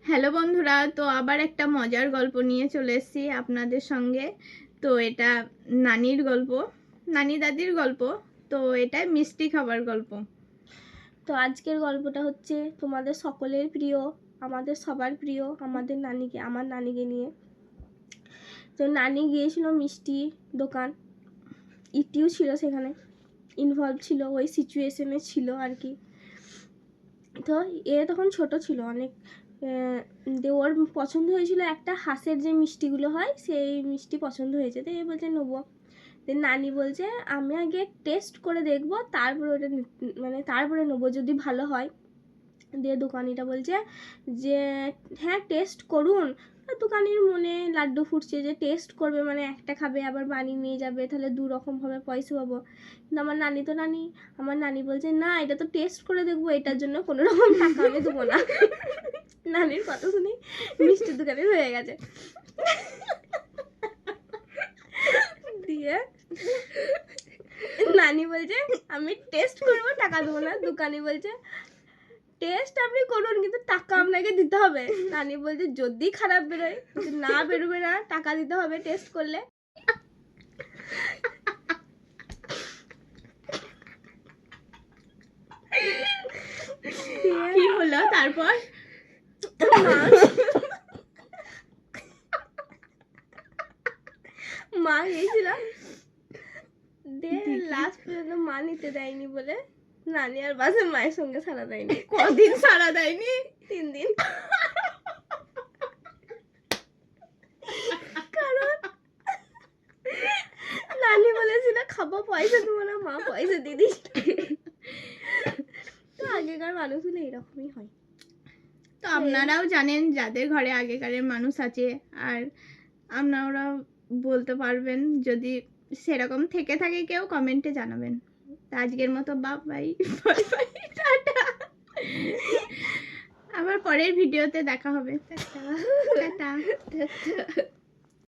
Hello বন্ধুরা, তো আবার একটা মজার গল্প নিয়ে চলে এসেছি আপনাদের সঙ্গে। তো এটা নানির গল্প, নানি দাদির গল্প। তো এটা মিষ্টি খাবার গল্প। তো আজকের গল্পটা হচ্ছে তোমাদের সকলের প্রিয়, আমাদের সবার প্রিয়, আমার নানিকে নিয়ে। তো নানি গিয়েছিল মিষ্টি দোকান, ইটিও ছিল সেখানে, ইনভলভ ছিল, ওই সিচুয়েশনে ছিল আর কি। তো তখন ছোট ছিল অনেক। দিয়ে ওর পছন্দ হয়েছিল একটা হাঁসের যে মিষ্টিগুলো হয়, সেই মিষ্টি পছন্দ হয়েছে। তো বলছে নেবো। নানি বলছে আমি আগে টেস্ট করে দেখবো, তারপরে ওটা তারপরে নেবো যদি ভালো হয়। দিয়ে দোকানিটা বলছে যে হ্যাঁ টেস্ট করুন। দোকানির মনে লাড্ডু ফুটছে যে টেস্ট করবে মানে একটা খাবে আবার বানিয়ে নিয়ে যাবে, তাহলে দু রকমভাবে পয়সা পাবো। কিন্তু আমার নানি বলছে না, এটা তো টেস্ট করে দেখবো, এটার জন্য কোনো রকম টাকা আমি দেবো না। নানির কথা শুনি মিষ্টির দোকানের হয়ে গেছে। দিয়ে নানি বলছে আমি টেস্ট করবো, টাকা দেবো না। দোকানি বলছে টেস্ট আপনি করুন কিন্তু টাকা আপনাকে দিতে হবে। নানি বলছে যদি খারাপ বেরোয়, না বেরোবে না, টাকা দিতে হবে টেস্ট করলে। কি হলো তারপর? মা গেছিল, দিয়ে লাস্ট পর্যন্ত মা নিতে দেয়নি বলে নানি আর বাসে মায়ের সঙ্গে সারা দেয়নি। কদিন সারা দেয়নি? 3 দিন। কারণ নানি বলেছিল খাবো, পয়সা দেবো না, মা পয়সা দিয়ে দিস। তো আগেকার মানুষগুলো এরকমই হয়। তো আপনারাও জানেন যাদের ঘরে আগেকারের মানুষ আছে, আর আপনারাও বলতে পারবেন যদি সেরকম থেকে থাকে, কেউ কমেন্টে জানাবেন। তো আজকের মতো বাই বাই, টাটা। আবার পরের ভিডিওতে দেখা হবে। টাটা।